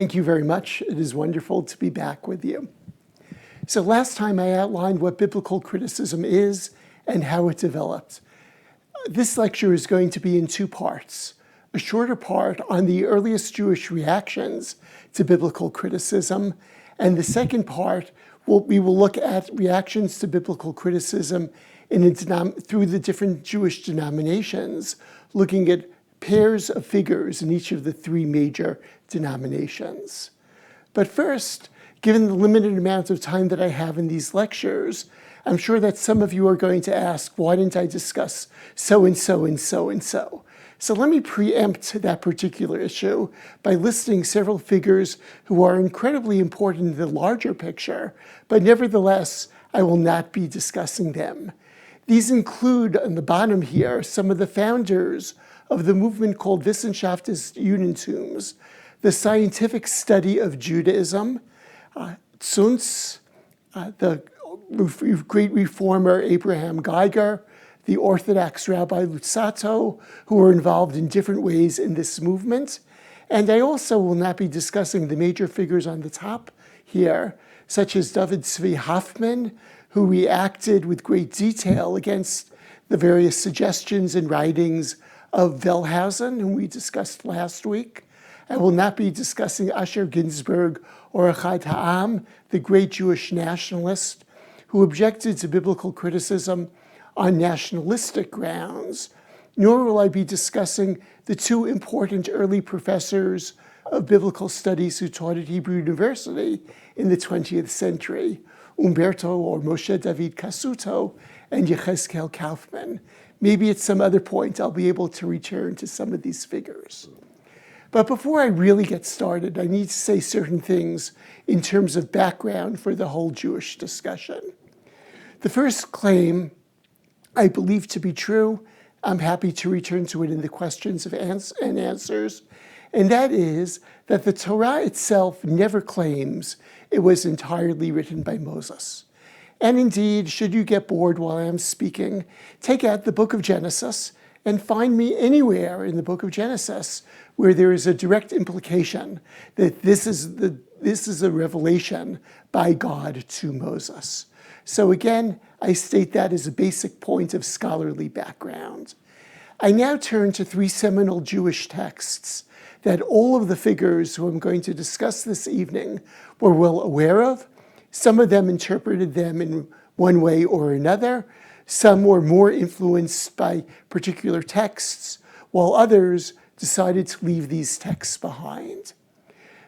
Thank you very much. It is wonderful to be back with you. So last time I outlined what biblical criticism is and how it developed. This lecture is going to be in two parts. A shorter part on the earliest Jewish reactions to biblical criticism, and the second part, we will look at reactions to biblical criticism through the different Jewish denominations, looking at pairs of figures in each of the three major denominations. But first, given the limited amount of time that I have in these lectures, I'm sure that some of you are going to ask, why didn't I discuss so-and-so and so-and-so? So let me preempt that particular issue by listing several figures who are incredibly important in the larger picture, but nevertheless, I will not be discussing them. These include, on the bottom here, some of the founders of the movement called Wissenschaft des Judentums, the scientific study of Judaism, Zunz, the great reformer Abraham Geiger, the Orthodox Rabbi Luzzatto, who were involved in different ways in this movement. And I also will not be discussing the major figures on the top here, such as David Zvi Hoffman, who reacted with great detail against the various suggestions and writings of Wellhausen, whom we discussed last week. I will not be discussing Asher Ginsburg or Echad Ha'am, the great Jewish nationalist, who objected to biblical criticism on nationalistic grounds, nor will I be discussing the two important early professors of biblical studies who taught at Hebrew University in the 20th century, Umberto or Moshe David Cassuto and Yechezkel Kaufman. Maybe at some other point I'll be able to return to some of these figures. But before I really get started, I need to say certain things in terms of background for the whole Jewish discussion. The first claim I believe to be true. I'm happy to return to it in the questions and answers. And that is that the Torah itself never claims it was entirely written by Moses. And indeed, should you get bored while I'm speaking, take out the book of Genesis and find me anywhere in the book of Genesis where there is a direct implication that this is a revelation by God to Moses. So again, I state that as a basic point of scholarly background. I now turn to three seminal Jewish texts that all of the figures who I'm going to discuss this evening were well aware of. Some of them interpreted them in one way or another. Some were more influenced by particular texts, while others decided to leave these texts behind.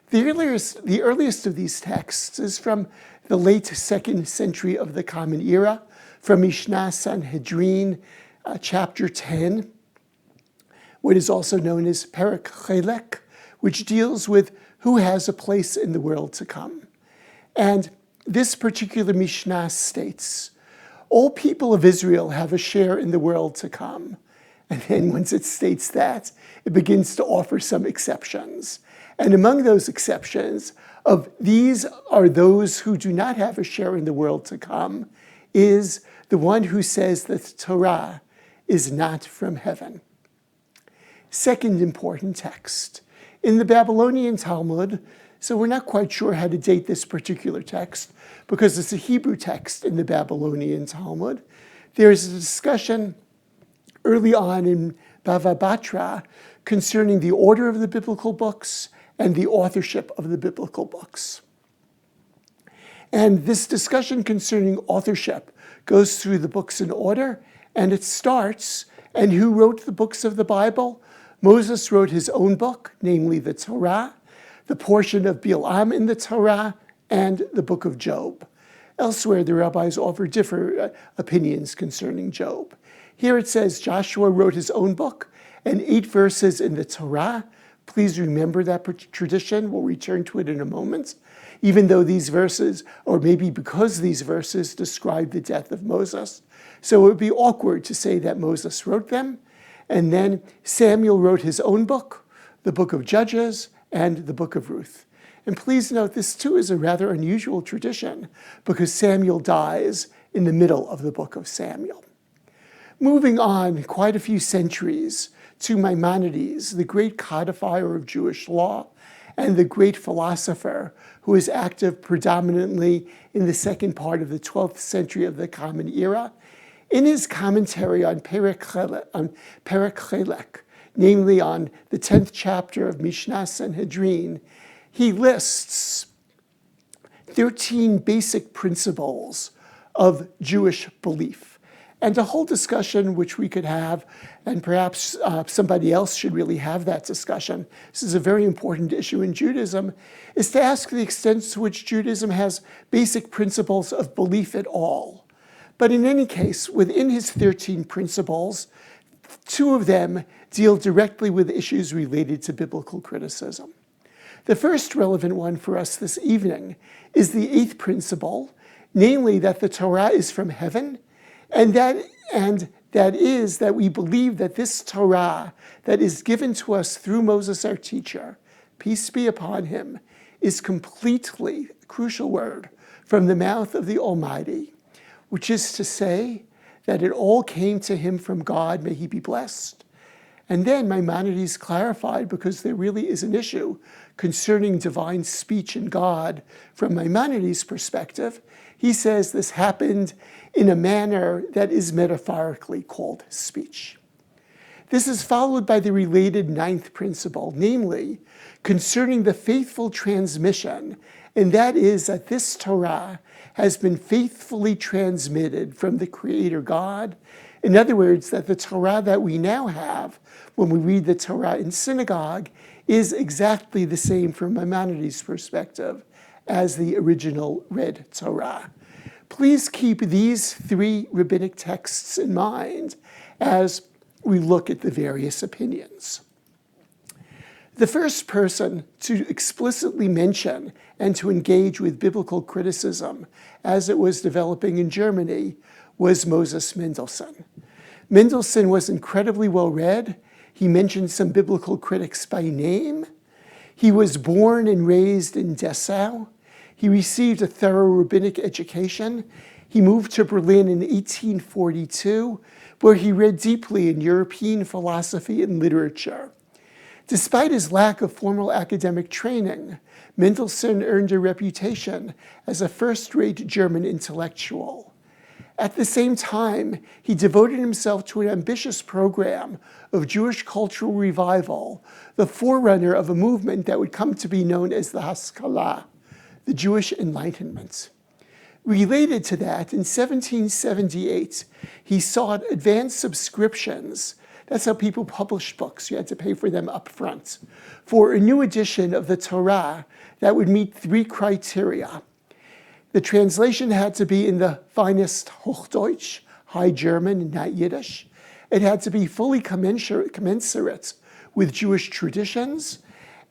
The earliest of these texts is from the late 2nd century of the Common Era, from Mishnah Sanhedrin, chapter 10, what is also known as Perek Chelek, which deals with who has a place in the world to come. And this particular Mishnah states, all people of Israel have a share in the world to come. And then once it states that, it begins to offer some exceptions. And among those exceptions, of these are those who do not have a share in the world to come, is the one who says that the Torah is not from heaven. Second important text. In the Babylonian Talmud, so we're not quite sure how to date this particular text because it's a Hebrew text in the Babylonian Talmud. There's a discussion early on in Bava Batra concerning the order of the biblical books and the authorship of the biblical books. And this discussion concerning authorship goes through the books in order, and it starts, and who wrote the books of the Bible? Moses wrote his own book, namely the Torah, the portion of Bilam in the Torah, and the book of Job. Elsewhere, the rabbis offer different opinions concerning Job. Here it says Joshua wrote his own book and 8 verses in the Torah. Please remember that tradition. We'll return to it in a moment. Even though these verses, or maybe because these verses describe the death of Moses. So it would be awkward to say that Moses wrote them. And then Samuel wrote his own book, the book of Judges, and the book of Ruth. And please note, this too is a rather unusual tradition because Samuel dies in the middle of the book of Samuel. Moving on quite a few centuries to Maimonides, the great codifier of Jewish law, and the great philosopher who was active predominantly in the second part of the 12th century of the Common Era, in his commentary on Perek Chelek, namely on the 10th chapter of Mishnah Sanhedrin, he lists 13 basic principles of Jewish belief. And a whole discussion which we could have, and perhaps somebody else should really have that discussion, this is a very important issue in Judaism, is to ask the extent to which Judaism has basic principles of belief at all. But in any case, within his 13 principles, 2 of them deal directly with issues related to biblical criticism. The first relevant one for us this evening is the 8th principle, namely that the Torah is from heaven, and that is that we believe that this Torah that is given to us through Moses, our teacher, peace be upon him, is completely, crucial word, from the mouth of the Almighty, which is to say that it all came to him from God, may he be blessed. And then Maimonides clarified, because there really is an issue concerning divine speech and God from Maimonides' perspective, he says this happened in a manner that is metaphorically called speech. This is followed by the related 9th principle, namely concerning the faithful transmission, and that is that this Torah has been faithfully transmitted from the Creator God. In other words, that the Torah that we now have when we read the Torah in synagogue is exactly the same from Maimonides' perspective as the original read Torah. Please keep these 3 rabbinic texts in mind as we look at the various opinions. The first person to explicitly mention and to engage with biblical criticism as it was developing in Germany was Moses Mendelssohn. Mendelssohn was incredibly well read. He mentioned some biblical critics by name. He was born and raised in Dessau. He received a thorough rabbinic education. He moved to Berlin in 1842, where he read deeply in European philosophy and literature. Despite his lack of formal academic training, Mendelssohn earned a reputation as a first-rate German intellectual. At the same time, he devoted himself to an ambitious program of Jewish cultural revival, the forerunner of a movement that would come to be known as the Haskalah, the Jewish enlightenment. Related to that, in 1778, he sought advanced subscriptions. That's how people published books. You had to pay for them up front, for a new edition of the Torah that would meet 3 criteria. The translation had to be in the finest Hochdeutsch, High German, not Yiddish. It had to be fully commensurate with Jewish traditions,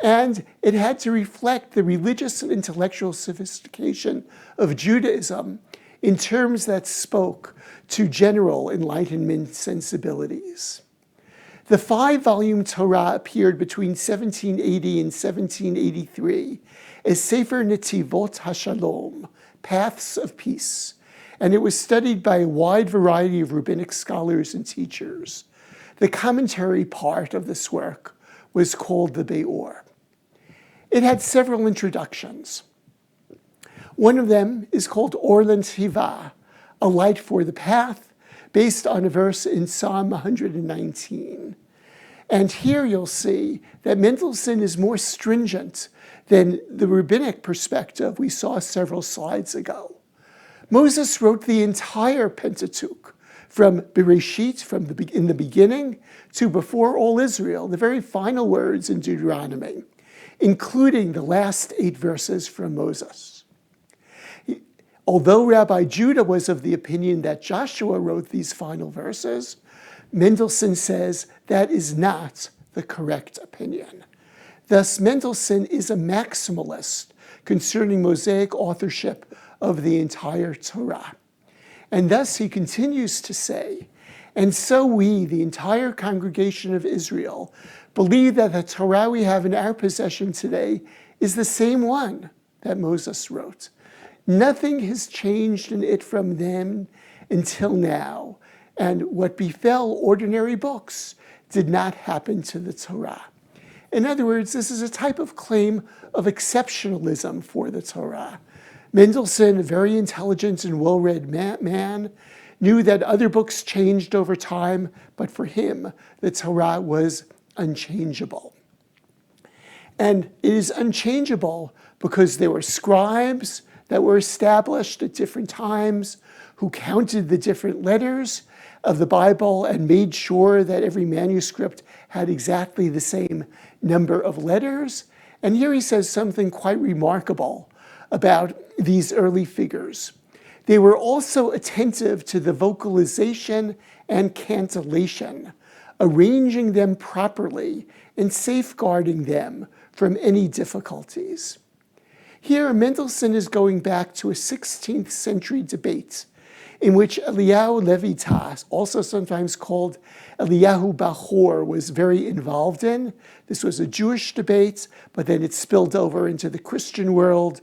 and it had to reflect the religious and intellectual sophistication of Judaism in terms that spoke to general Enlightenment sensibilities. The 5-volume Torah appeared between 1780 and 1783 as Sefer Netivot HaShalom, Paths of Peace, and it was studied by a wide variety of rabbinic scholars and teachers. The commentary part of this work was called the Beit. It had several introductions. One of them is called Or L'Netivah, a light for the path, based on a verse in Psalm 119. And here you'll see that Mendelssohn is more stringent than the rabbinic perspective we saw several slides ago. Moses wrote the entire Pentateuch, from Bereshit, in the beginning, to before all Israel, the very final words in Deuteronomy, including the last 8 verses from Moses. Although Rabbi Judah was of the opinion that Joshua wrote these final verses, Mendelssohn says that is not the correct opinion. Thus, Mendelssohn is a maximalist concerning Mosaic authorship of the entire Torah. And thus he continues to say, and so we, the entire congregation of Israel, believe that the Torah we have in our possession today is the same one that Moses wrote. Nothing has changed in it from then until now, and what befell ordinary books did not happen to the Torah. In other words, this is a type of claim of exceptionalism for the Torah. Mendelssohn, a very intelligent and well-read man, knew that other books changed over time, but for him, the Torah was unchangeable. And it is unchangeable because there were scribes that were established at different times who counted the different letters of the Bible and made sure that every manuscript had exactly the same number of letters. And here he says something quite remarkable about these early figures. They were also attentive to the vocalization and cantillation, arranging them properly and safeguarding them from any difficulties. Here, Mendelssohn is going back to a 16th century debate in which Eliyahu Levitas, also sometimes called Eliyahu Bachor, was very involved in. This was a Jewish debate, but then it spilled over into the Christian world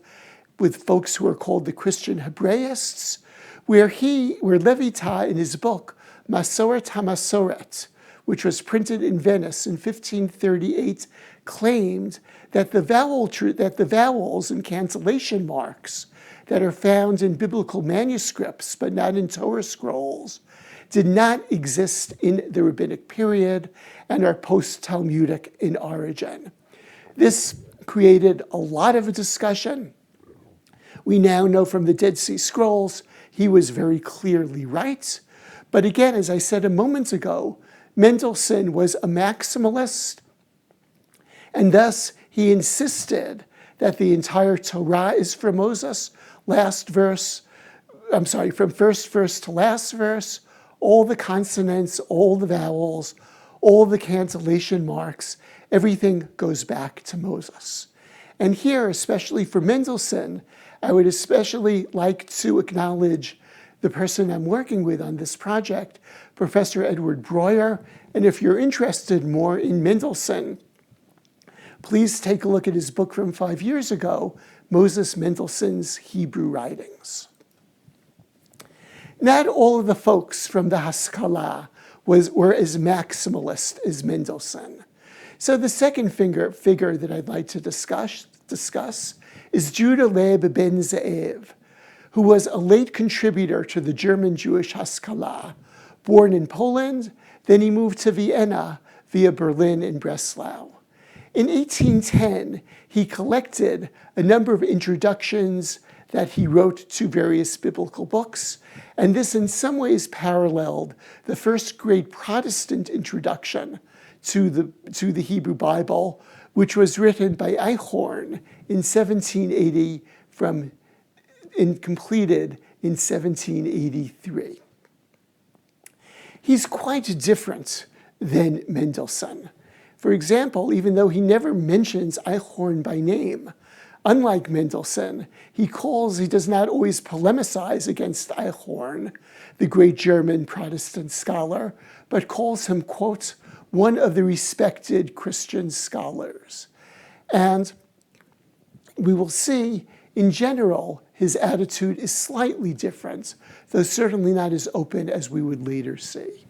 with folks who are called the Christian Hebraists, where Levitas, in his book, Masoret HaMasoret, which was printed in Venice in 1538, claimed that the vowels and cantillation marks that are found in biblical manuscripts, but not in Torah scrolls, did not exist in the rabbinic period and are post-Talmudic in origin. This created a lot of discussion. We now know from the Dead Sea Scrolls he was very clearly right. But again, as I said a moment ago, Mendelssohn was a maximalist, and thus he insisted that the entire Torah is from Moses, from first verse to last verse, all the consonants, all the vowels, all the cantillation marks, everything goes back to Moses. And here, especially for Mendelssohn, I would especially like to acknowledge the person I'm working with on this project, Professor Edward Breuer. And if you're interested more in Mendelssohn, please take a look at his book from 5 years ago, Moses Mendelssohn's Hebrew Writings. Not all of the folks from the Haskalah were as maximalist as Mendelssohn. So the second figure that I'd like to discuss is Judah Leib ben Ze'ev, who was a late contributor to the German Jewish Haskalah. Born in Poland, then he moved to Vienna via Berlin and Breslau. In 1810, he collected a number of introductions that he wrote to various biblical books, and this in some ways paralleled the first great Protestant introduction to the Hebrew Bible, which was written by Eichhorn in 1780 and completed in 1783. He's quite different than Mendelssohn. For example, even though he never mentions Eichhorn by name, unlike Mendelssohn, he does not always polemicize against Eichhorn, the great German Protestant scholar, but calls him, quote, one of the respected Christian scholars. And we will see, in general, his attitude is slightly different, though certainly not as open as we would later see.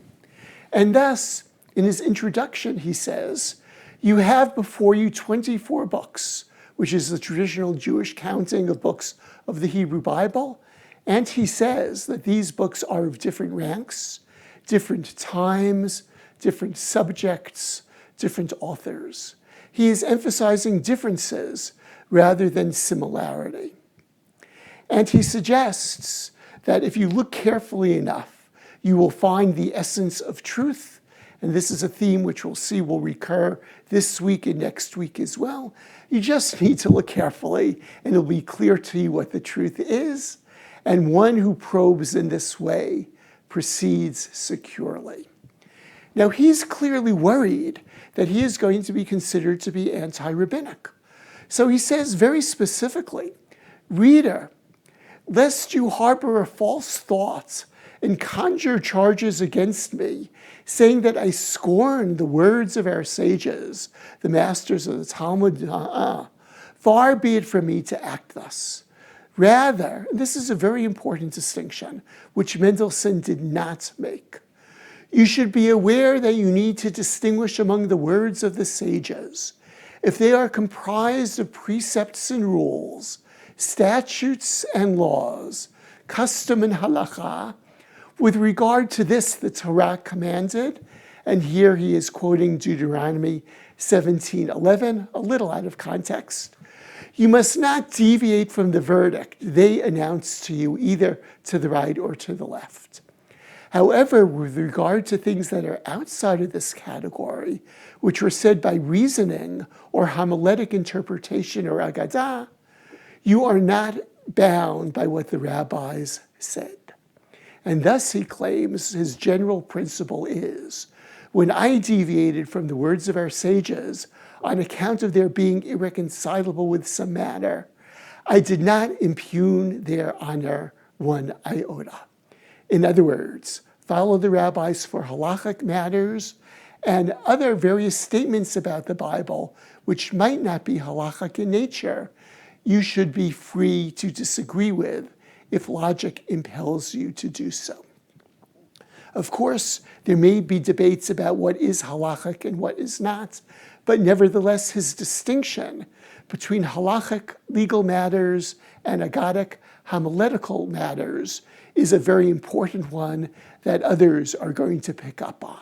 And thus, in his introduction, he says, you have before you 24 books, which is the traditional Jewish counting of books of the Hebrew Bible. And he says that these books are of different ranks, different times, different subjects, different authors. He is emphasizing differences rather than similarity. And he suggests that if you look carefully enough, you will find the essence of truth. And this is a theme which we'll see will recur this week and next week as well. You just need to look carefully, and it'll be clear to you what the truth is. And one who probes in this way proceeds securely. Now, he's clearly worried that he is going to be considered to be anti-rabbinic. So he says very specifically, reader, lest you harbor a false thought and conjure charges against me, saying that I scorn the words of our sages, the masters of the Talmud, far be it from me to act thus. Rather, this is a very important distinction, which Mendelssohn did not make. You should be aware that you need to distinguish among the words of the sages, if they are comprised of precepts and rules, statutes and laws, custom and halakha, with regard to this the Torah commanded, and here he is quoting Deuteronomy 17:11, a little out of context. You must not deviate from the verdict they announce to you, either to the right or to the left. However, with regard to things that are outside of this category, which were said by reasoning or homiletic interpretation or agadah, you are not bound by what the rabbis said. And thus, he claims, his general principle is, when I deviated from the words of our sages on account of their being irreconcilable with some matter, I did not impugn their honor one iota. In other words, follow the rabbis for halachic matters and other various statements about the Bible, which might not be halachic in nature, you should be free to disagree with if logic impels you to do so. Of course, there may be debates about what is halachic and what is not, but nevertheless, his distinction between halachic legal matters and agadic homiletical matters is a very important one that others are going to pick up on.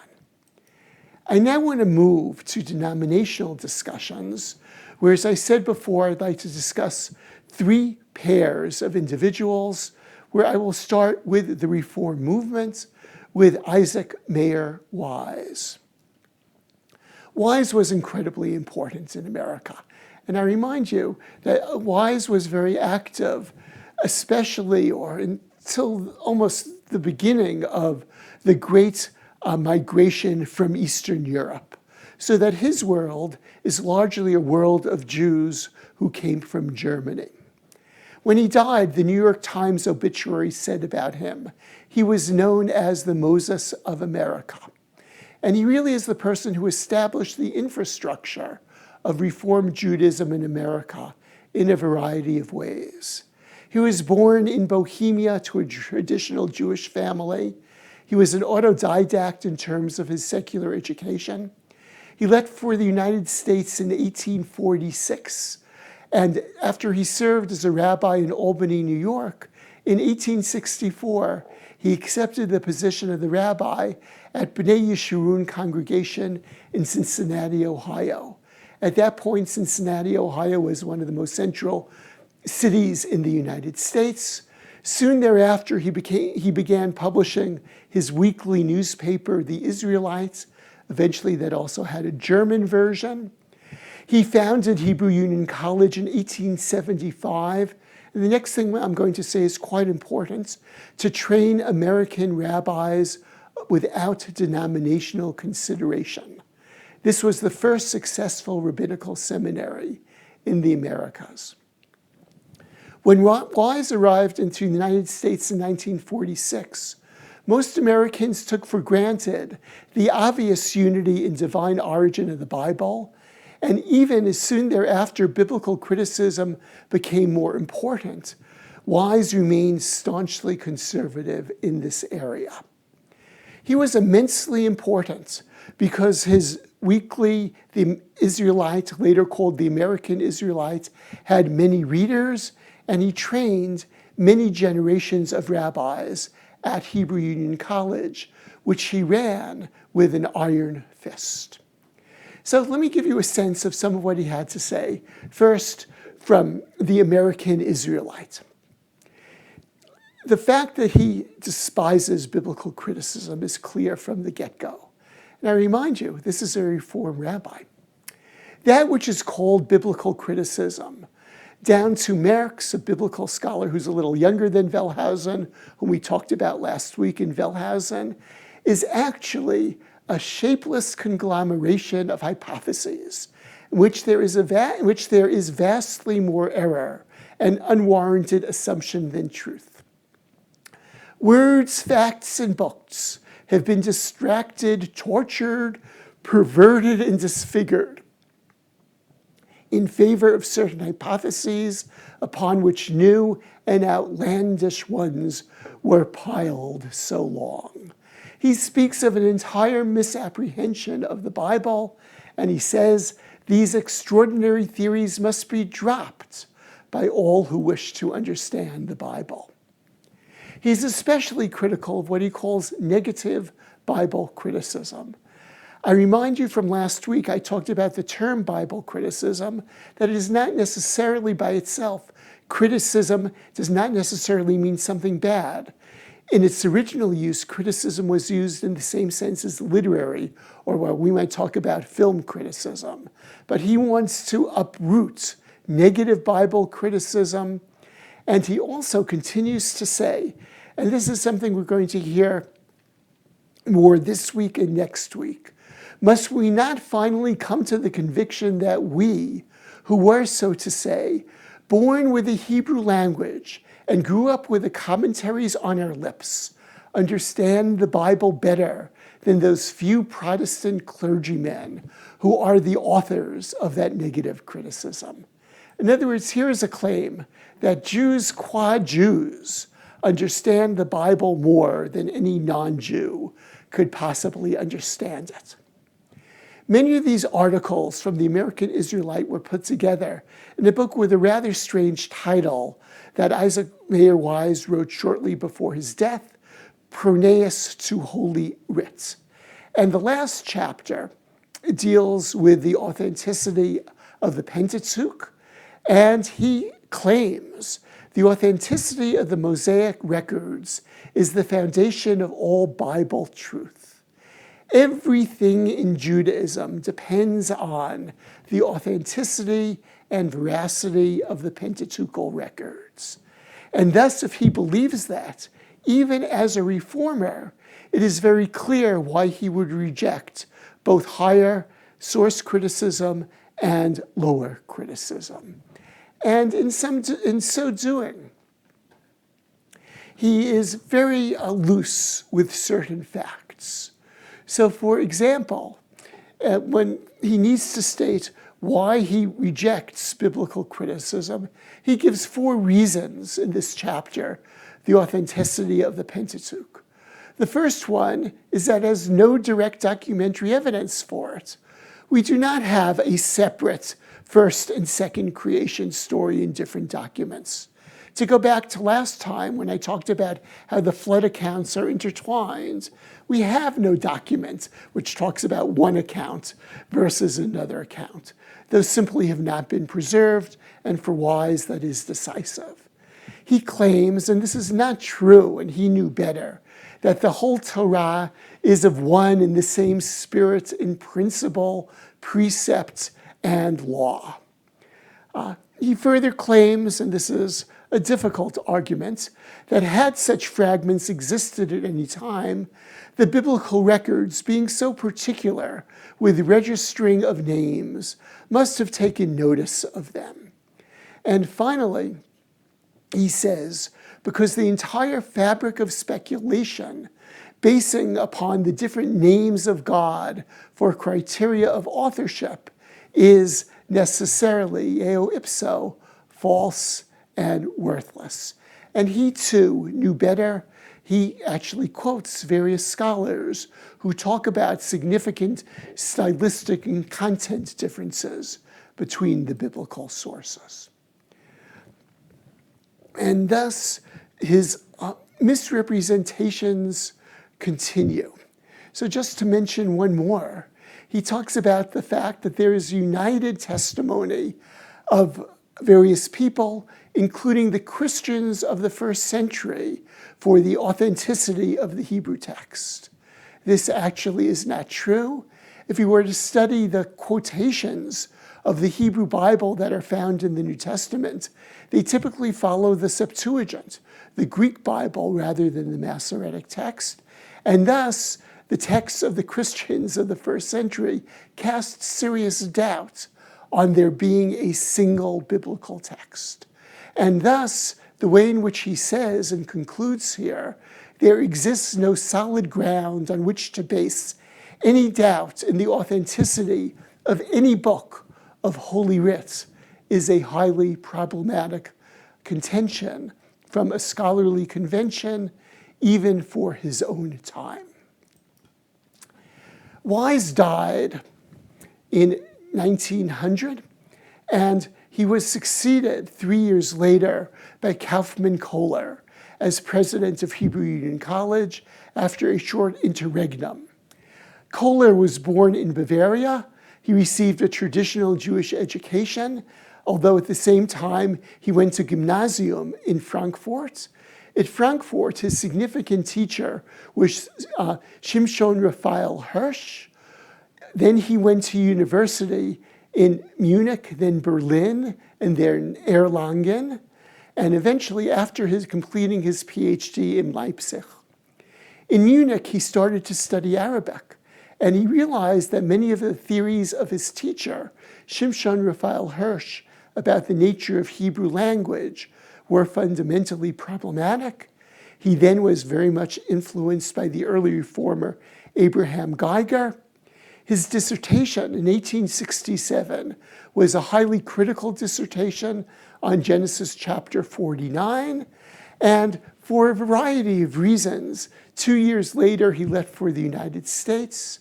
I now want to move to denominational discussions, where, as I said before, I'd like to discuss three pairs of individuals, where I will start with the Reform movement with Isaac Mayer Wise. Wise was incredibly important in America. And I remind you that Wise was very active, especially or until almost the beginning of the great migration from Eastern Europe, so that his world is largely a world of Jews who came from Germany. When he died, the New York Times obituary said about him, he was known as the Moses of America. And he really is the person who established the infrastructure of Reform Judaism in America in a variety of ways. He was born in Bohemia to a traditional Jewish family. He was an autodidact in terms of his secular education. He left for the United States in 1846. And after he served as a rabbi in Albany, New York, in 1864, he accepted the position of the rabbi at Bnei Yeshurun congregation in Cincinnati, Ohio. At that point, Cincinnati, Ohio was one of the most central cities in the United States. Soon thereafter, he began publishing his weekly newspaper, The Israelites. Eventually, that also had a German version. He founded Hebrew Union College in 1875. And the next thing I'm going to say is quite important, to train American rabbis without denominational consideration. This was the first successful rabbinical seminary in the Americas. When Wise arrived into the United States in 1946, most Americans took for granted the obvious unity and divine origin of the Bible, and even as soon thereafter biblical criticism became more important, Wise remained staunchly conservative in this area. He was immensely important because his weekly, The Israelite, later called The American Israelite, had many readers, and he trained many generations of rabbis at Hebrew Union College, which he ran with an iron fist. So let me give you a sense of some of what he had to say. First, from The American Israelite. The fact that he despises biblical criticism is clear from the get-go. And I remind you, this is a Reform rabbi. That which is called biblical criticism, down to Marc, a biblical scholar who's a little younger than Wellhausen, whom we talked about last week in Wellhausen, is actually a shapeless conglomeration of hypotheses in which there is vastly more error and unwarranted assumption than truth. Words, facts, and books have been distracted, tortured, perverted, and disfigured in favor of certain hypotheses upon which new and outlandish ones were piled so long. He speaks of an entire misapprehension of the Bible, and he says These extraordinary theories must be dropped by all who wish to understand the Bible. He's especially critical of what he calls negative Bible criticism. I remind you from last week, I talked about the term Bible criticism, that it is not necessarily by itself. Criticism does not necessarily mean something bad. In its original use, criticism was used in the same sense as literary, or what we might talk about film criticism. But he wants to uproot negative Bible criticism, and he also continues to say, and this is something we're going to hear more this week and next week, must we not finally come to the conviction that we, who were, so to say, born with the Hebrew language and grew up with the commentaries on our lips, understand the Bible better than those few Protestant clergymen who are the authors of that negative criticism? In other words, here is a claim that Jews qua Jews understand the Bible more than any non-Jew could possibly understand it. Many of these articles from the American Israelite were put together in a book with a rather strange title that Isaac Mayer Wise wrote shortly before his death, Pronaeus to Holy Writ. And the last chapter deals with the authenticity of the Pentateuch, and he claims the authenticity of the Mosaic records is the foundation of all Bible truth. Everything in Judaism depends on the authenticity and veracity of the Pentateuchal records. And thus, if he believes that, even as a reformer, it is very clear why he would reject both higher source criticism and lower criticism. And in so doing, he is very loose with certain facts. So, for example, when he needs to state why he rejects biblical criticism, he gives 4 reasons in this chapter, the authenticity of the Pentateuch. The first one is that it has no direct documentary evidence for it. We do not have a separate first and second creation story in different documents. To go back to last time when I talked about how the flood accounts are intertwined, we have no document which talks about one account versus another account. Those simply have not been preserved, and for Wise that is decisive. He claims, and this is not true, and he knew better, that the whole Torah is of one and the same spirit in principle, precept, and law. He further claims, and this is a difficult argument, that had such fragments existed at any time, the biblical records, being so particular with registering of names, must have taken notice of them. And finally, he says, because the entire fabric of speculation, basing upon the different names of God for criteria of authorship, is necessarily, eo ipso, false and worthless. And he too knew better. He actually quotes various scholars who talk about significant stylistic and content differences between the biblical sources. And thus, his misrepresentations continue. So just to mention one more, he talks about the fact that there is united testimony of various people, including the Christians of the first century, for the authenticity of the Hebrew text. This actually is not true. If you were to study the quotations of the Hebrew Bible that are found in the New Testament, they typically follow the Septuagint, the Greek Bible, rather than the Masoretic text. And thus, the texts of the Christians of the first century cast serious doubt on there being a single biblical text. And thus, the way in which he says and concludes here, there exists no solid ground on which to base any doubt in the authenticity of any book of Holy Writ, is a highly problematic contention from a scholarly convention, even for his own time. Wise died in 1900, and he was succeeded 3 years later by Kaufmann Kohler as president of Hebrew Union College after a short interregnum. Kohler was born in Bavaria. He received a traditional Jewish education, although at the same time he went to gymnasium in Frankfurt. At Frankfurt, his significant teacher was Shimshon Raphael Hirsch. Then he went to university in Munich, then Berlin, and then Erlangen, and eventually after completing his PhD in Leipzig. In Munich, he started to study Arabic, and he realized that many of the theories of his teacher, Shimshon Raphael Hirsch, about the nature of Hebrew language were fundamentally problematic. He then was very much influenced by the early reformer Abraham Geiger. His dissertation in 1867 was a highly critical dissertation on Genesis chapter 49, and for a variety of reasons, 2 years later he left for the United States,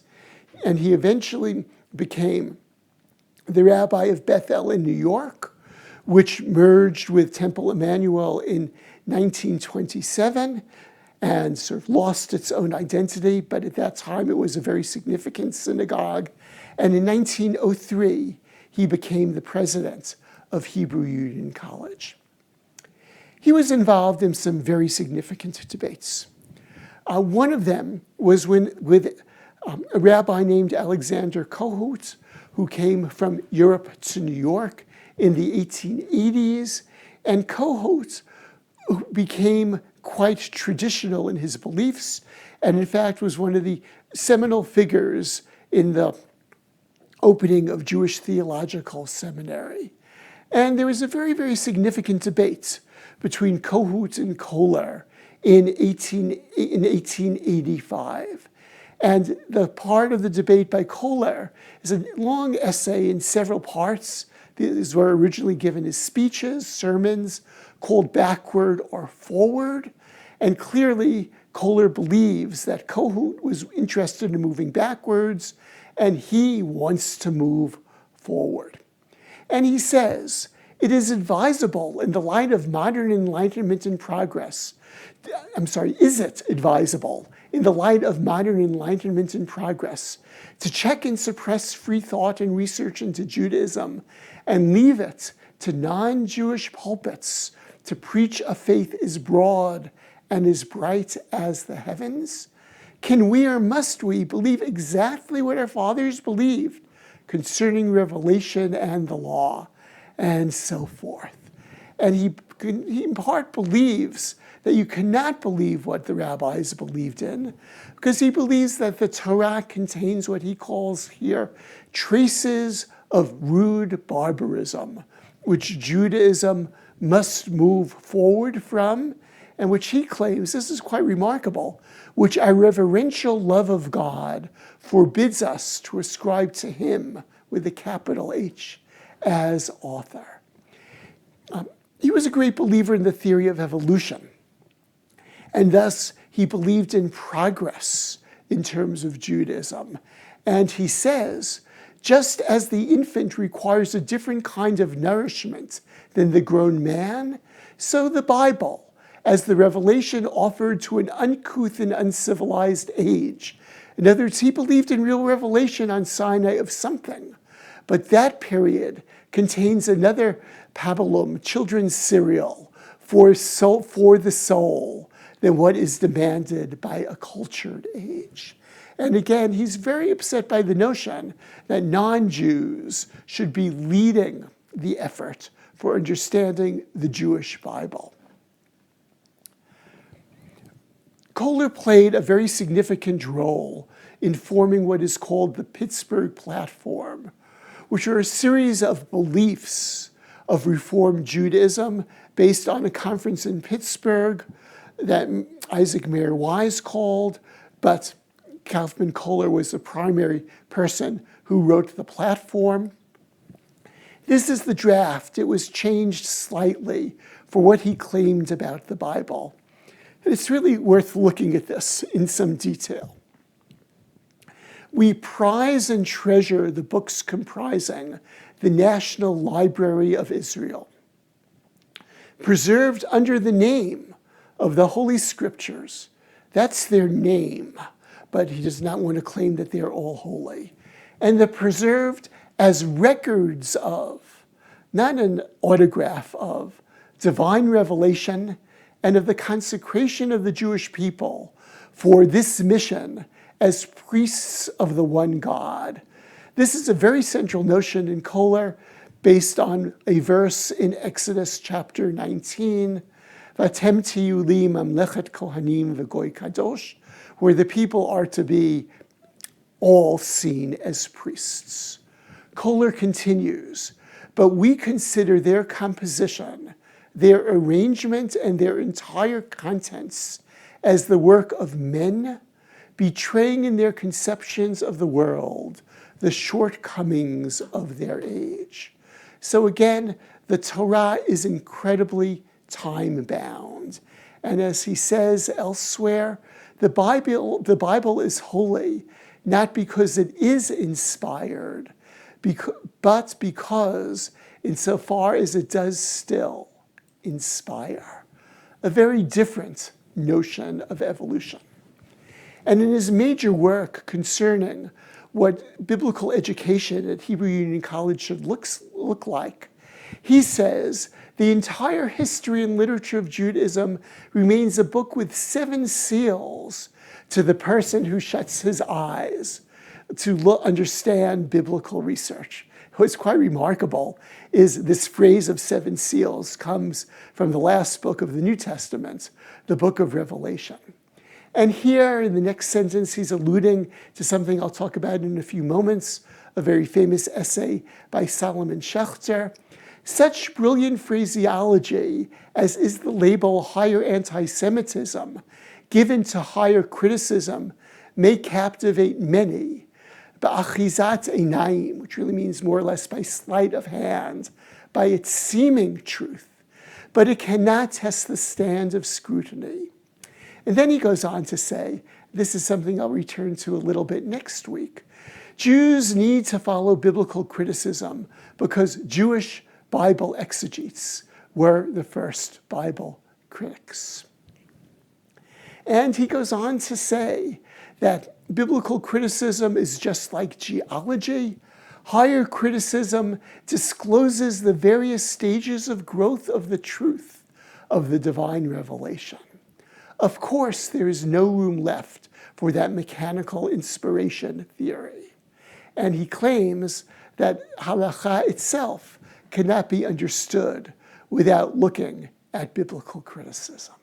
and he eventually became the rabbi of Bethel in New York, which merged with Temple Emmanuel in 1927 and sort of lost its own identity, but at that time it was a very significant synagogue. And in 1903, he became the president of Hebrew Union College. He was involved in some very significant debates. One of them was with a rabbi named Alexander Kohut, who came from Europe to New York in the 1880s, and Kohut became quite traditional in his beliefs, and in fact was one of the seminal figures in the opening of Jewish Theological Seminary. And there was a very, very significant debate between Kohut and Kohler in 1885. And the part of the debate by Kohler is a long essay in several parts. These were originally given as speeches, sermons, called Backward or Forward. And clearly, Kohler believes that Kohut was interested in moving backwards, and he wants to move forward. And he says, it is advisable in the light of modern enlightenment and progress. Is it advisable in the light of modern enlightenment and progress to check and suppress free thought and research into Judaism and leave it to non-Jewish pulpits to preach a faith as broad and as bright as the heavens? Can we or must we believe exactly what our fathers believed concerning revelation and the law, and so forth? And he in part believes that you cannot believe what the rabbis believed in, because he believes that the Torah contains what he calls here traces of rude barbarism, which Judaism must move forward from, and which he claims, this is quite remarkable, which our reverential love of God forbids us to ascribe to him with a capital H as author. He was a great believer in the theory of evolution, and thus he believed in progress in terms of Judaism. And he says, just as the infant requires a different kind of nourishment than the grown man, so the Bible, as the revelation offered to an uncouth and uncivilized age. In other words, he believed in real revelation on Sinai of something, but that period contains another pabulum, children's cereal, for the soul than what is demanded by a cultured age. And again, he's very upset by the notion that non-Jews should be leading the effort for understanding the Jewish Bible. Kohler played a very significant role in forming what is called the Pittsburgh Platform, which are a series of beliefs of Reform Judaism based on a conference in Pittsburgh that Isaac Mayer Wise called, but Kaufmann Kohler was the primary person who wrote the platform. This is the draft. It was changed slightly for what he claimed about the Bible. And it's really worth looking at this in some detail. We prize and treasure the books comprising the National Library of Israel, preserved under the name of the Holy Scriptures. That's their name, but he does not want to claim that they're all holy. And they're preserved as records of, not an autograph of, divine revelation and of the consecration of the Jewish people for this mission as priests of the one God. This is a very central notion in Kohler, based on a verse in Exodus chapter 19, Vatem tiyu li mamlechet kohanim v'goy kadosh, where the people are to be all seen as priests. Kohler continues, but we consider their composition, their arrangement, and their entire contents as the work of men, betraying in their conceptions of the world the shortcomings of their age. So again, the Torah is incredibly time-bound. And as he says elsewhere, the Bible is holy, not because it is inspired, but because insofar as it does still inspire. A very different notion of evolution. And in his major work concerning what biblical education at Hebrew Union College should look like, he says, the entire history and literature of Judaism remains a book with 7 seals to the person who shuts his eyes to understand biblical research. What's quite remarkable is this phrase of 7 seals comes from the last book of the New Testament, the book of Revelation. And here in the next sentence, he's alluding to something I'll talk about in a few moments, a very famous essay by Solomon Schechter. Such brilliant phraseology as is the label higher anti-Semitism given to higher criticism may captivate many, ba'achizat einayim, which really means more or less by sleight of hand, by its seeming truth, but it cannot test the stand of scrutiny. And then he goes on to say, this is something I'll return to a little bit next week, Jews need to follow biblical criticism because Jewish Bible exegetes were the first Bible critics. And he goes on to say that biblical criticism is just like geology. Higher criticism discloses the various stages of growth of the truth of the divine revelation. Of course, there is no room left for that mechanical inspiration theory. And he claims that halakha itself cannot be understood without looking at biblical criticism.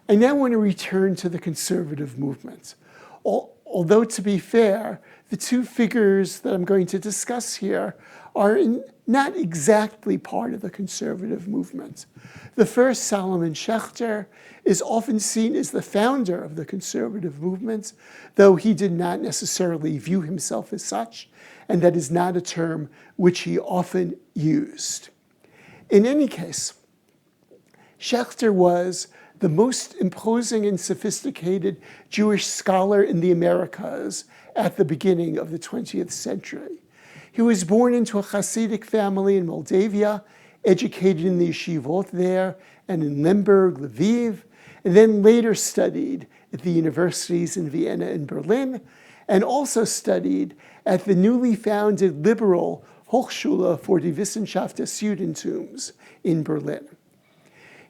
I now want to return to the conservative movement. Although, to be fair, the 2 figures that I'm going to discuss here are not exactly part of the conservative movement. The first, Solomon Schechter, is often seen as the founder of the conservative movement, though he did not necessarily view himself as such, and that is not a term which he often used. In any case, Schechter was the most imposing and sophisticated Jewish scholar in the Americas at the beginning of the 20th century. He was born into a Hasidic family in Moldavia, educated in the yeshivot there and in Lemberg, Lviv, and then later studied at the universities in Vienna and Berlin, and also studied at the newly founded liberal Hochschule für die Wissenschaft des Judentums in Berlin.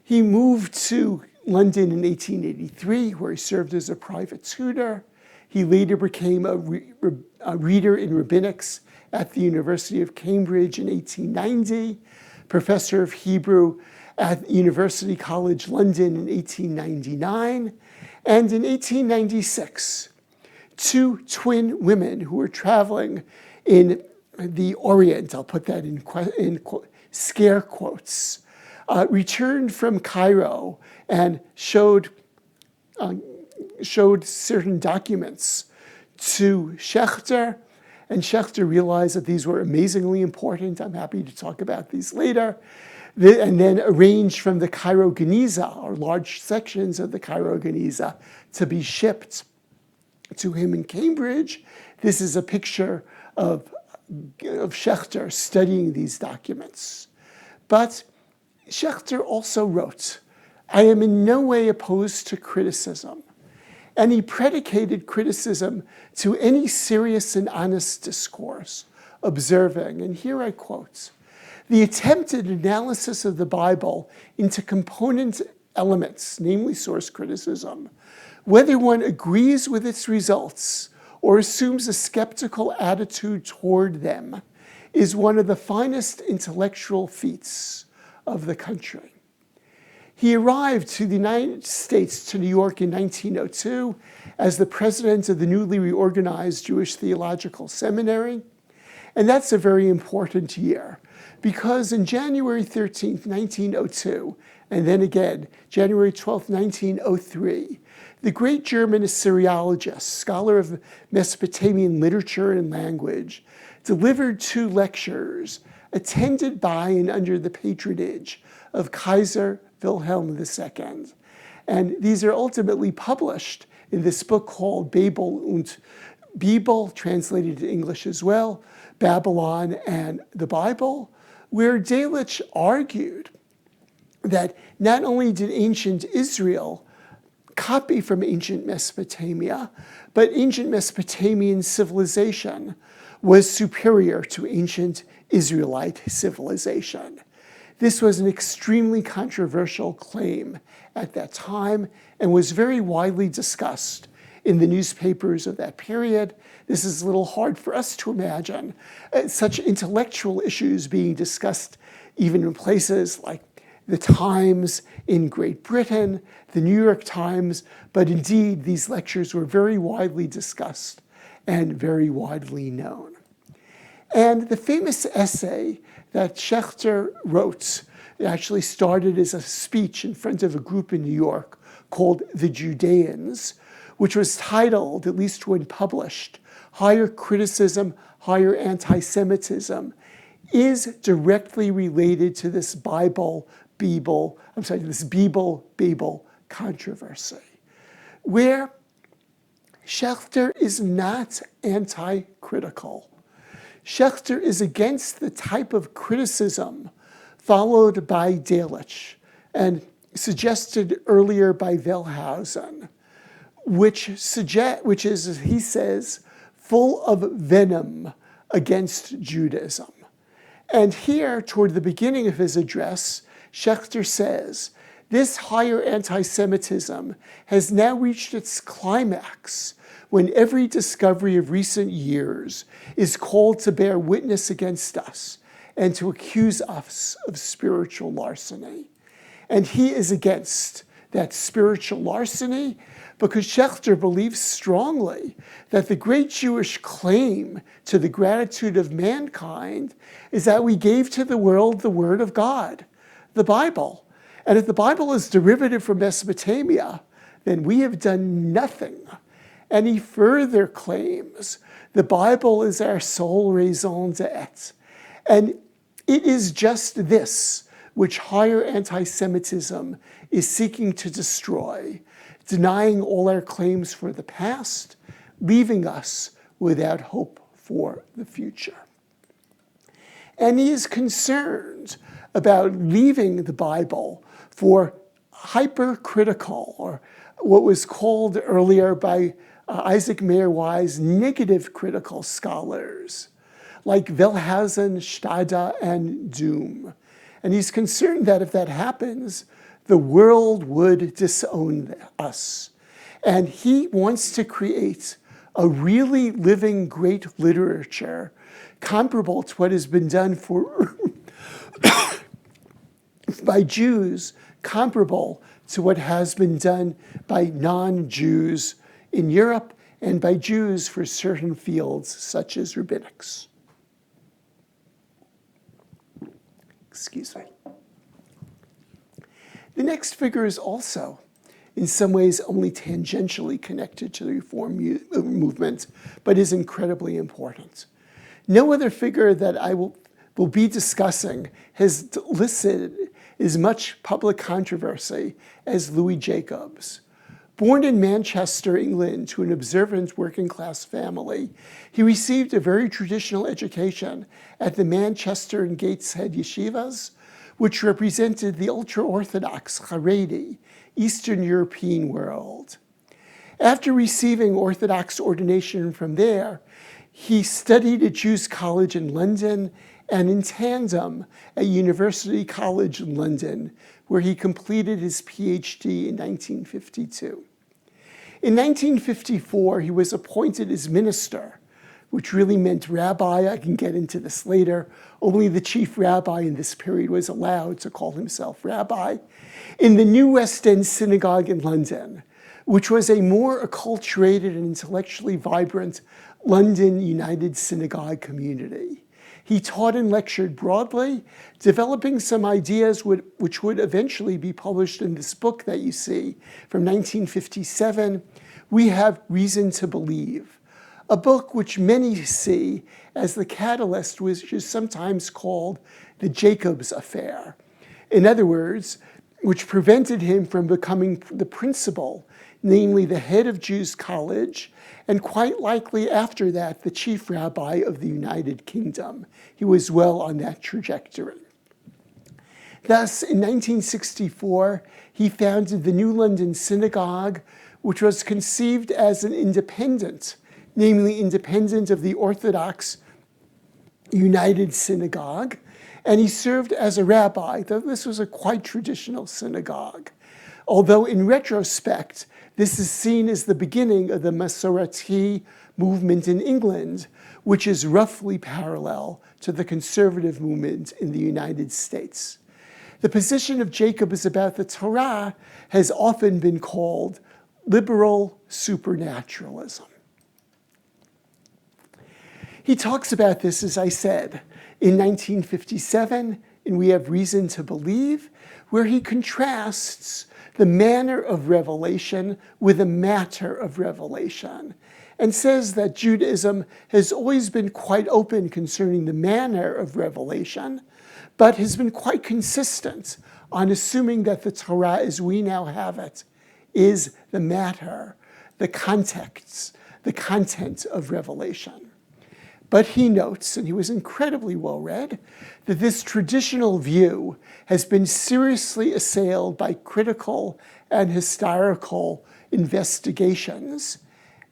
He moved to London in 1883, where he served as a private tutor. He later became a reader in rabbinics at the University of Cambridge in 1890, professor of Hebrew at University College London in 1899, and in 1896, 2 twin women who were traveling in the Orient, I'll put that in scare quotes, returned from Cairo and showed certain documents to Schechter, and Schechter realized that these were amazingly important. I'm happy to talk about these later. And then arranged from the Cairo Geniza, or large sections of the Cairo Geniza, to be shipped to him in Cambridge. This is a picture of Schechter studying these documents. But Schechter also wrote, "I am in no way opposed to criticism." And he predicated criticism to any serious and honest discourse, observing, and here I quote, "The attempted analysis of the Bible into component elements, namely source criticism, whether one agrees with its results or assumes a skeptical attitude toward them, is one of the finest intellectual feats of the country." He arrived to the United States, to New York in 1902 as the president of the newly reorganized Jewish Theological Seminary. And that's a very important year because on January 13th, 1902, and then again, January 12th, 1903, the great German Assyriologist, scholar of Mesopotamian literature and language, delivered 2 lectures attended by and under the patronage of Kaiser Wilhelm II. And these are ultimately published in this book called Babel und Bibel, translated to English as well, Babylon and the Bible, where Delitzsch argued that not only did ancient Israel copy from ancient Mesopotamia, but ancient Mesopotamian civilization was superior to ancient Israelite civilization. This was an extremely controversial claim at that time and was very widely discussed in the newspapers of that period. This is a little hard for us to imagine such intellectual issues being discussed even in places like the Times in Great Britain, the New York Times, but indeed these lectures were very widely discussed and very widely known. And the famous essay that Schechter wrote, it actually started as a speech in front of a group in New York called the Judeans, which was titled, at least when published, "Higher Criticism, Higher Anti-Semitism," is directly related to this Babel controversy, where Schechter is not anti-critical. Schechter is against the type of criticism followed by Delitzsch and suggested earlier by Wellhausen, which is, as he says, full of venom against Judaism. And here, toward the beginning of his address, Schechter says, "This higher anti-Semitism has now reached its climax when every discovery of recent years is called to bear witness against us and to accuse us of spiritual larceny." And he is against that spiritual larceny because Schechter believes strongly that the great Jewish claim to the gratitude of mankind is that we gave to the world the Word of God, the Bible. And if the Bible is derivative from Mesopotamia, then we have done nothing. And he further claims the Bible is our sole raison d'etre. And it is just this which higher anti-Semitism is seeking to destroy, denying all our claims for the past, leaving us without hope for the future. And he is concerned about leaving the Bible for hypercritical, or what was called earlier by Isaac Mayer Wise, negative critical scholars, like Wellhausen, Stada, and Doom. And he's concerned that if that happens, the world would disown us. And he wants to create a really living great literature comparable to what has been done for by Jews, comparable to what has been done by non-Jews in Europe and by Jews for certain fields such as rabbinics. Excuse me. The next figure is also, in some ways, only tangentially connected to the Reform movement, but is incredibly important. No other figure that I will be discussing has elicited as much public controversy as Louis Jacobs. Born in Manchester, England, to an observant working-class family, he received a very traditional education at the Manchester and Gateshead yeshivas, which represented the ultra-Orthodox Haredi, Eastern European world. After receiving Orthodox ordination from there, he studied at Jews College in London and in tandem at University College in London, where he completed his PhD in 1952. In 1954, he was appointed as minister, which really meant rabbi. I can get into this later. Only the chief rabbi in this period was allowed to call himself rabbi, in the New West End Synagogue in London, which was a more acculturated and intellectually vibrant London United Synagogue community. He taught and lectured broadly, developing some ideas which would eventually be published in this book that you see from 1957, We Have Reason to Believe, a book which many see as the catalyst, which is sometimes called the Jacobs Affair. In other words, which prevented him from becoming the principal, namely the head of Jews College, and quite likely after that, the chief rabbi of the United Kingdom. He was well on that trajectory. Thus, in 1964, he founded the New London Synagogue, which was conceived as an independent, namely independent of the Orthodox United Synagogue, and he served as a rabbi, though this was a quite traditional synagogue. Although in retrospect, this is seen as the beginning of the Masorati movement in England, which is roughly parallel to the conservative movement in the United States. The position of Jacobs about the Torah has often been called liberal supernaturalism. He talks about this, as I said, in 1957, in We Have Reason to Believe, where he contrasts the manner of revelation with the matter of revelation, and says that Judaism has always been quite open concerning the manner of revelation, but has been quite consistent on assuming that the Torah as we now have it is the matter, the context, the content of revelation. But he notes, and he was incredibly well-read, that this traditional view has been seriously assailed by critical and historical investigations.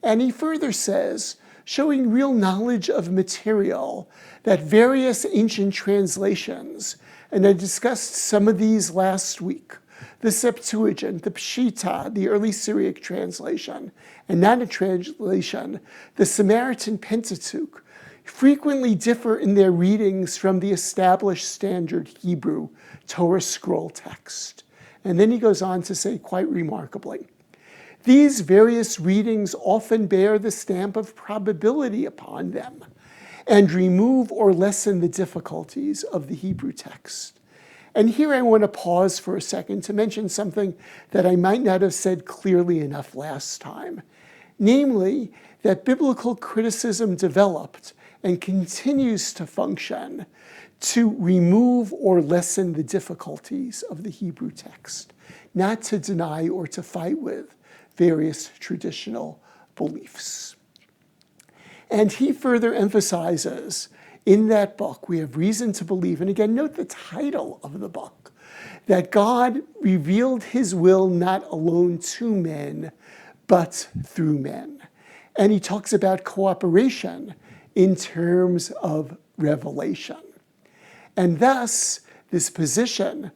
And he further says, showing real knowledge of material, that various ancient translations, and I discussed some of these last week, the Septuagint, the Peshitta, the early Syriac translation, and not a translation, the Samaritan Pentateuch, frequently differ in their readings from the established standard Hebrew Torah scroll text. And then he goes on to say quite remarkably, these various readings often bear the stamp of probability upon them and remove or lessen the difficulties of the Hebrew text. And here I want to pause for a second to mention something that I might not have said clearly enough last time, namely that biblical criticism developed and continues to function to remove or lessen the difficulties of the Hebrew text, not to deny or to fight with various traditional beliefs. And he further emphasizes in that book, We Have Reason to Believe, and again, note the title of the book, that God revealed his will not alone to men, but through men. And he talks about cooperation in terms of revelation. And thus, this position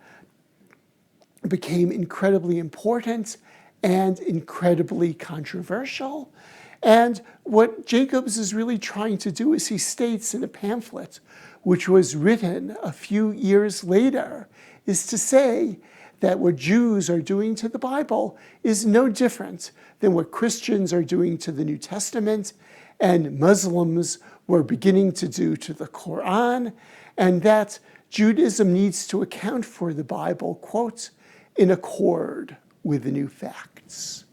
became incredibly important and incredibly controversial. And what Jacobs is really trying to do, as he states in a pamphlet, which was written a few years later, is to say that what Jews are doing to the Bible is no different than what Christians are doing to the New Testament and Muslims were beginning to do to the Quran, and that Judaism needs to account for the Bible, quote, in accord with the new facts.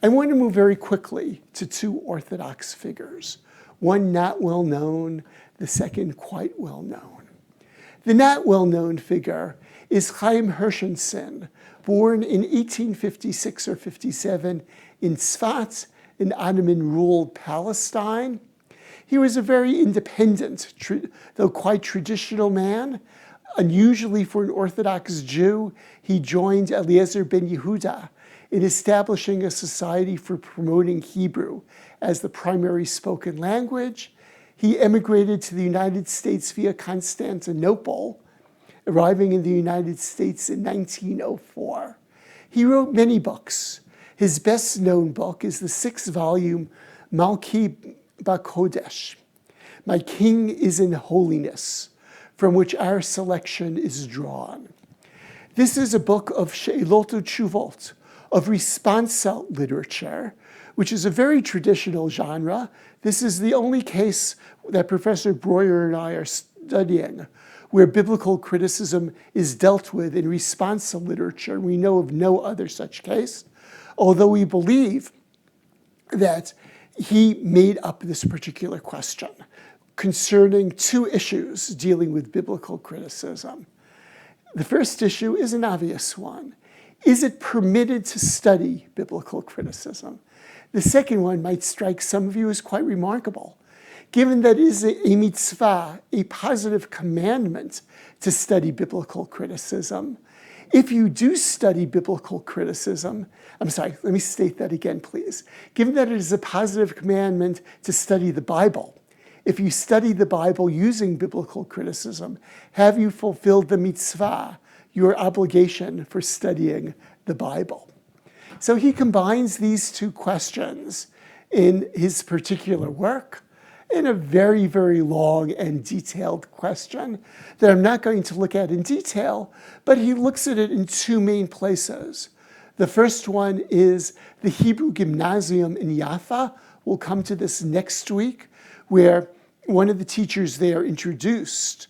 I want to move very quickly to two Orthodox figures, one not well known, the second quite well known. The not well known figure is Chaim Hershenson, born in 1856 or 57 in Tzfat, in Ottoman-ruled Palestine. He was a very independent, though quite traditional man. Unusually for an Orthodox Jew, he joined Eliezer ben Yehuda in establishing a society for promoting Hebrew as the primary spoken language. He emigrated to the United States via Constantinople, arriving in the United States in 1904. He wrote many books. His best-known book is the 6-volume Malki Bakodesh, My King is in Holiness, from which our selection is drawn. This is a book of She'elot u'Tshuvot, of responsa literature, which is a very traditional genre. This is the only case that Professor Breuer and I are studying where biblical criticism is dealt with in responsa literature. We know of no other such case, although we believe that he made up this particular question concerning 2 issues dealing with biblical criticism. The first issue is an obvious one. Is it permitted to study biblical criticism? The second one might strike some of you as quite remarkable, given that it is a mitzvah, a positive commandment to study biblical criticism. If you do study biblical criticism, let me state that again, please. Given that it is a positive commandment to study the Bible, if you study the Bible using biblical criticism, have you fulfilled the mitzvah, your obligation for studying the Bible? So he combines these 2 questions in his particular work in a very, very long and detailed question that I'm not going to look at in detail, but he looks at it in 2 main places. The first one is the Hebrew Gymnasium in Jaffa. We'll come to this next week, where one of the teachers there introduced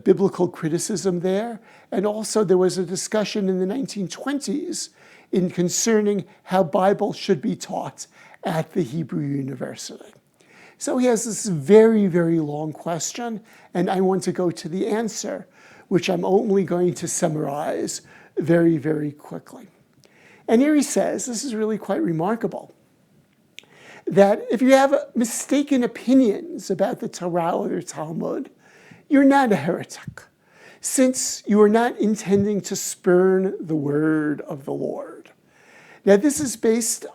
biblical criticism there, and also there was a discussion in the 1920s in concerning how Bible should be taught at the Hebrew University. So he has this very, very long question, and I want to go to the answer, which I'm only going to summarize very, very quickly. And here he says, this is really quite remarkable, that if you have mistaken opinions about the Torah or the Talmud, you're not a heretic, since you are not intending to spurn the word of the Lord. Now, this is based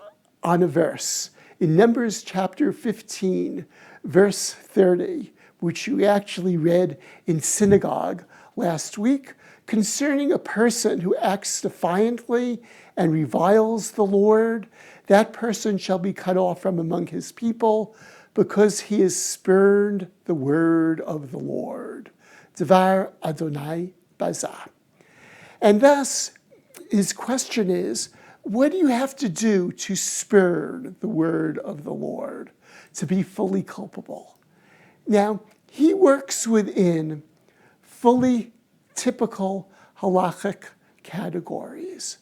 on a verse in Numbers chapter 15, verse 30, which we actually read in synagogue last week, concerning a person who acts defiantly and reviles the Lord. That person shall be cut off from among his people, because he has spurned the word of the Lord. Dvar Adonai Bazah. And thus, his question is, what do you have to do to spurn the word of the Lord, to be fully culpable? Now, he works within fully typical halachic categories.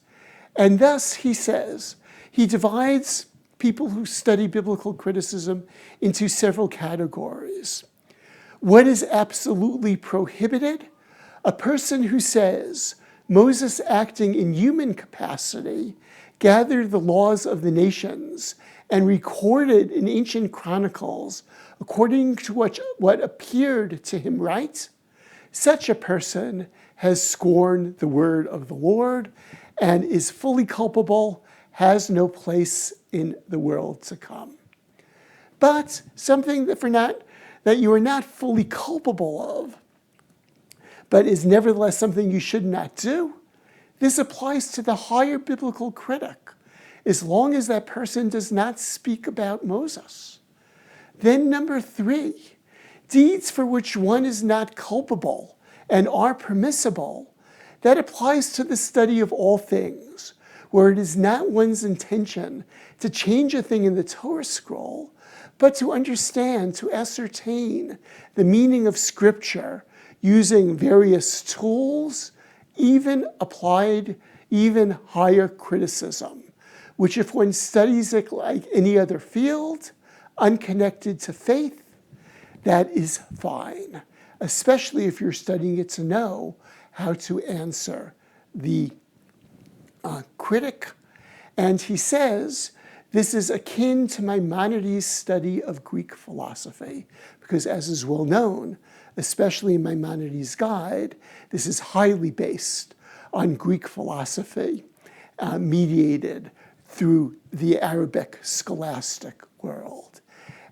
And thus, he says, he divides people who study biblical criticism into several categories. What is absolutely prohibited? A person who says, Moses, acting in human capacity, gathered the laws of the nations and recorded in ancient chronicles according to what appeared to him right. Such a person has scorned the word of the Lord and is fully culpable, has no place in the world to come. But something that you are not fully culpable of, but is nevertheless something you should not do, this applies to the higher biblical critic, as long as that person does not speak about Moses. Then number 3, deeds for which one is not culpable and are permissible, that applies to the study of all things, where it is not one's intention to change a thing in the Torah scroll, but to understand, to ascertain the meaning of Scripture using various tools, even applied, even higher criticism, which if one studies it like any other field, unconnected to faith, that is fine, especially if you're studying it to know how to answer the critic. And he says, this is akin to Maimonides' study of Greek philosophy, because as is well known, especially in Maimonides' guide, this is highly based on Greek philosophy, mediated through the Arabic scholastic world.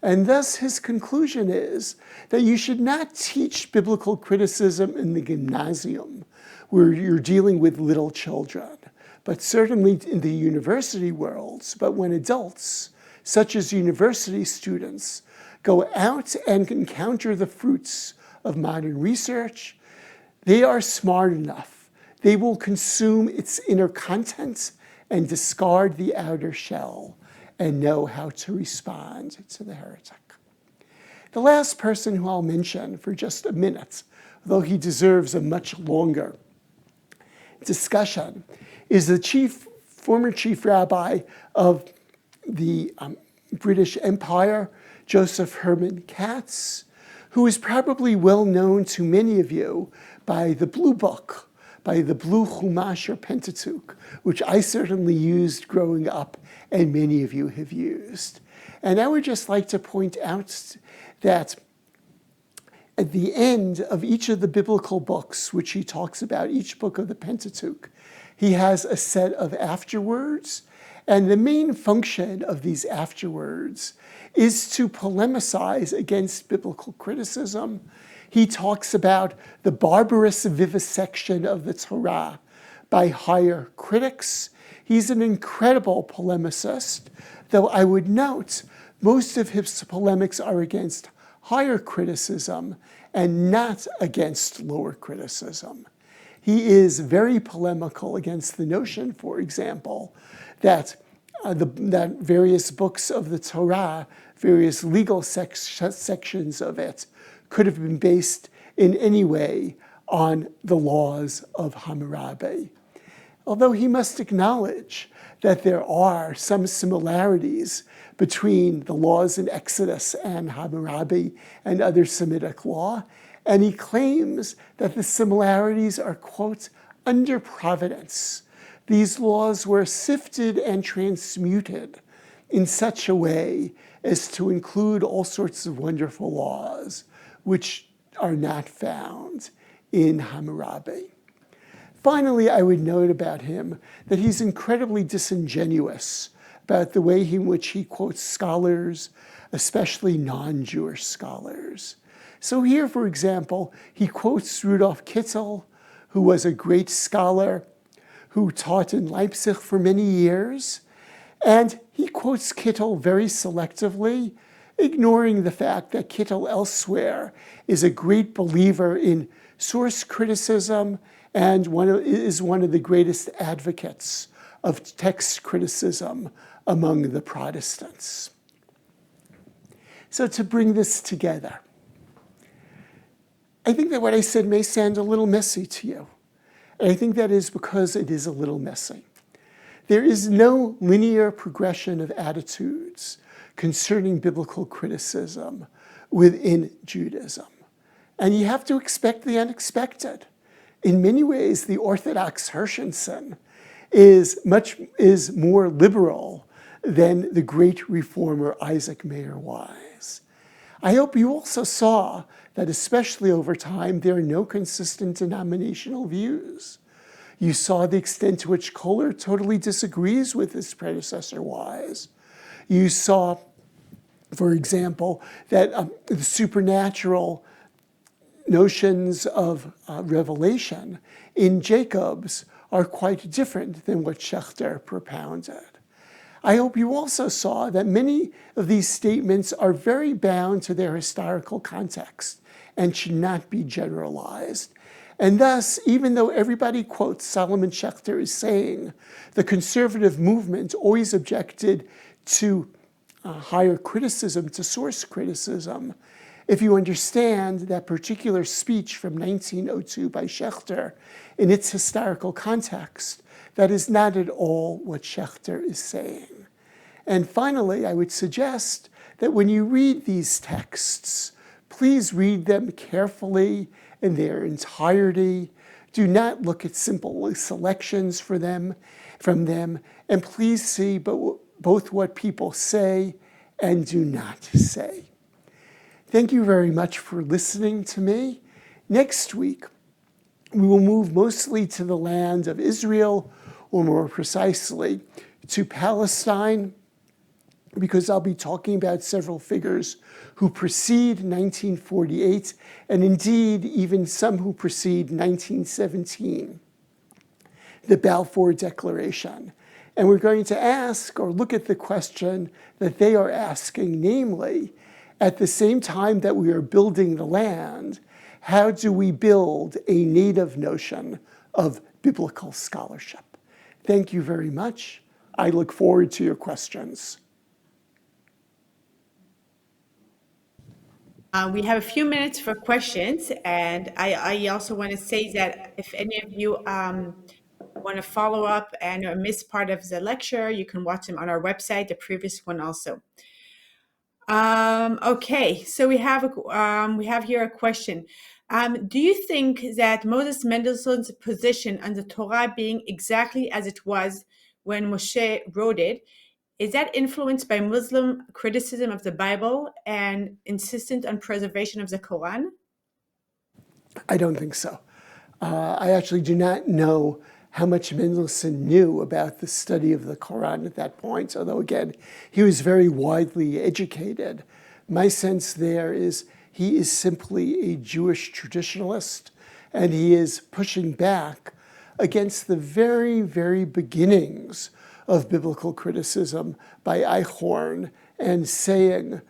And thus his conclusion is that you should not teach biblical criticism in the gymnasium, where you're dealing with little children, but certainly in the university worlds. But when adults, such as university students, go out and encounter the fruits of modern research, they are smart enough. They will consume its inner content and discard the outer shell and know how to respond to the heretic. The last person who I'll mention for just a minute, though he deserves a much longer discussion, is the former chief rabbi of the British Empire, Joseph Herman Katz, who is probably well known to many of you by the Blue Book, by the Blue Chumash or Pentateuch, which I certainly used growing up and many of you have used. And I would just like to point out that at the end of each of the biblical books, which he talks about, each book of the Pentateuch, he has a set of afterwords. And the main function of these afterwords is to polemicize against biblical criticism. He talks about the barbarous vivisection of the Torah by higher critics. He's an incredible polemicist, though I would note most of his polemics are against higher criticism and not against lower criticism. He is very polemical against the notion, for example, that that various books of the Torah, various legal sections of it, could have been based in any way on the laws of Hammurabi. Although he must acknowledge that there are some similarities between the laws in Exodus and Hammurabi and other Semitic law, and he claims that the similarities are, quote, under providence. These laws were sifted and transmuted in such a way as to include all sorts of wonderful laws, which are not found in Hammurabi. Finally, I would note about him that he's incredibly disingenuous about the way in which he quotes scholars, especially non-Jewish scholars. So here, for example, he quotes Rudolf Kittel, who was a great scholar who taught in Leipzig for many years. And he quotes Kittel very selectively, ignoring the fact that Kittel elsewhere is a great believer in source criticism and is one of the greatest advocates of text criticism among the Protestants. So to bring this together, I think that what I said may sound a little messy to you. And I think that is because it is a little messy. There is no linear progression of attitudes concerning biblical criticism within Judaism. And you have to expect the unexpected. In many ways, the Orthodox Hirshenson is more liberal than the great reformer Isaac Mayer Wise. I hope you also saw that, especially over time, there are no consistent denominational views. You saw the extent to which Kohler totally disagrees with his predecessor Wise. You saw, for example, that the supernatural notions of revelation in Jacob's are quite different than what Schechter propounded. I hope you also saw that many of these statements are very bound to their historical context and should not be generalized. And thus, even though everybody quotes Solomon Schechter as saying the conservative movement always objected to higher criticism, to source criticism, if you understand that particular speech from 1902 by Schechter in its historical context, that is not at all what Schechter is saying. And finally, I would suggest that when you read these texts, please read them carefully in their entirety. Do not look at simple selections from them, and please see both what people say and do not say. Thank you very much for listening to me. Next week, we will move mostly to the land of Israel, or more precisely, to Palestine, because I'll be talking about several figures who precede 1948, and indeed even some who precede 1917, the Balfour Declaration. And we're going to ask or look at the question that they are asking, namely, at the same time that we are building the land, how do we build a native notion of biblical scholarship? Thank you very much. I look forward to your questions. We have a few minutes for questions, and I also want to say that if any of you want to follow up and miss part of the lecture, you can watch them on our website, the previous one also. Okay, so we have here a question. Do you think that Moses Mendelssohn's position on the Torah being exactly as it was when Moshe wrote it, is that influenced by Muslim criticism of the Bible and insistent on preservation of the Quran? I don't think so. I actually do not know how much Mendelssohn knew about the study of the Quran at that point, although again, he was very widely educated. My sense there is he is simply a Jewish traditionalist, and he is pushing back against the very, very beginnings of biblical criticism by Eichhorn and saying,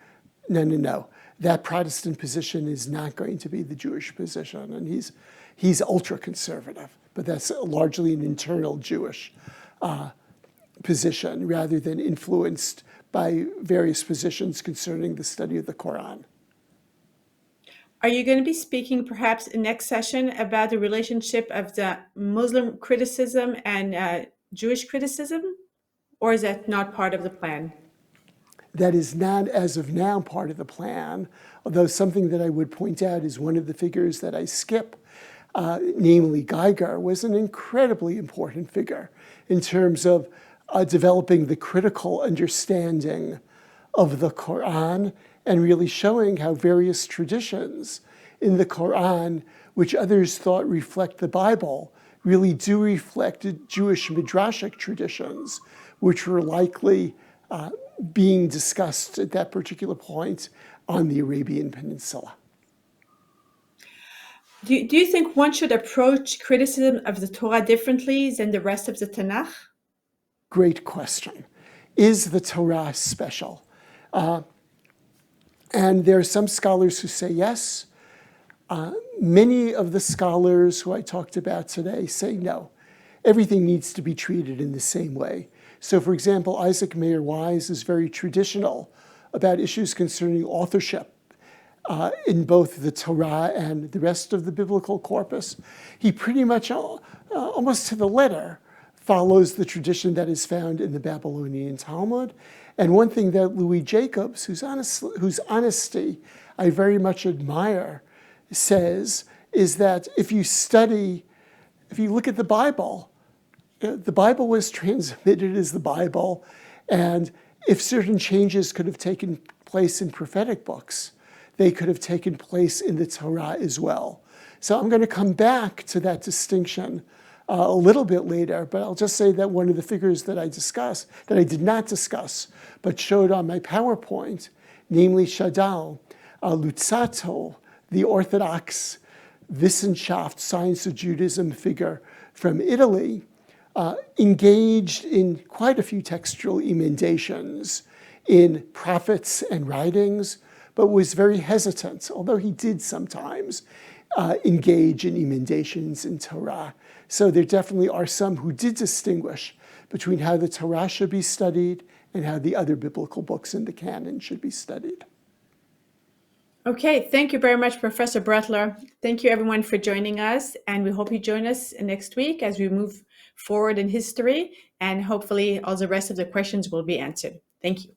no, that Protestant position is not going to be the Jewish position. And he's ultra-conservative, but that's largely an internal Jewish position rather than influenced by various positions concerning the study of the Quran. Are you going to be speaking perhaps in next session about the relationship of the Muslim criticism and Jewish criticism? Or is that not part of the plan? That is not, as of now, part of the plan, although something that I would point out is one of the figures that I skip, namely Geiger, was an incredibly important figure in terms of developing the critical understanding of the Quran and really showing how various traditions in the Quran, which others thought reflect the Bible, really do reflect Jewish midrashic traditions, which were likely being discussed at that particular point on the Arabian Peninsula. Do you think one should approach criticism of the Torah differently than the rest of the Tanakh? Great question. Is the Torah special? And there are some scholars who say yes. Many of the scholars who I talked about today say no. Everything needs to be treated in the same way. So, for example, Isaac Mayer Wise is very traditional about issues concerning authorship in both the Torah and the rest of the biblical corpus. He pretty much, almost to the letter, follows the tradition that is found in the Babylonian Talmud. And one thing that Louis Jacobs, whose honesty I very much admire, says is that if you look at the Bible was transmitted as the Bible, and if certain changes could have taken place in prophetic books, they could have taken place in the Torah as well. So I'm going to come back to that distinction a little bit later, but I'll just say that one of the figures that I did not discuss, but showed on my PowerPoint, namely Shadal Luzzatto, the Orthodox Wissenschaft, Science of Judaism figure from Italy, engaged in quite a few textual emendations in prophets and writings, but was very hesitant, although he did sometimes engage in emendations in Torah. So there definitely are some who did distinguish between how the Torah should be studied and how the other biblical books in the canon should be studied. Okay, thank you very much, Professor Brettler. Thank you, everyone, for joining us, and we hope you join us next week as we move forward in history, and hopefully all the rest of the questions will be answered. Thank you.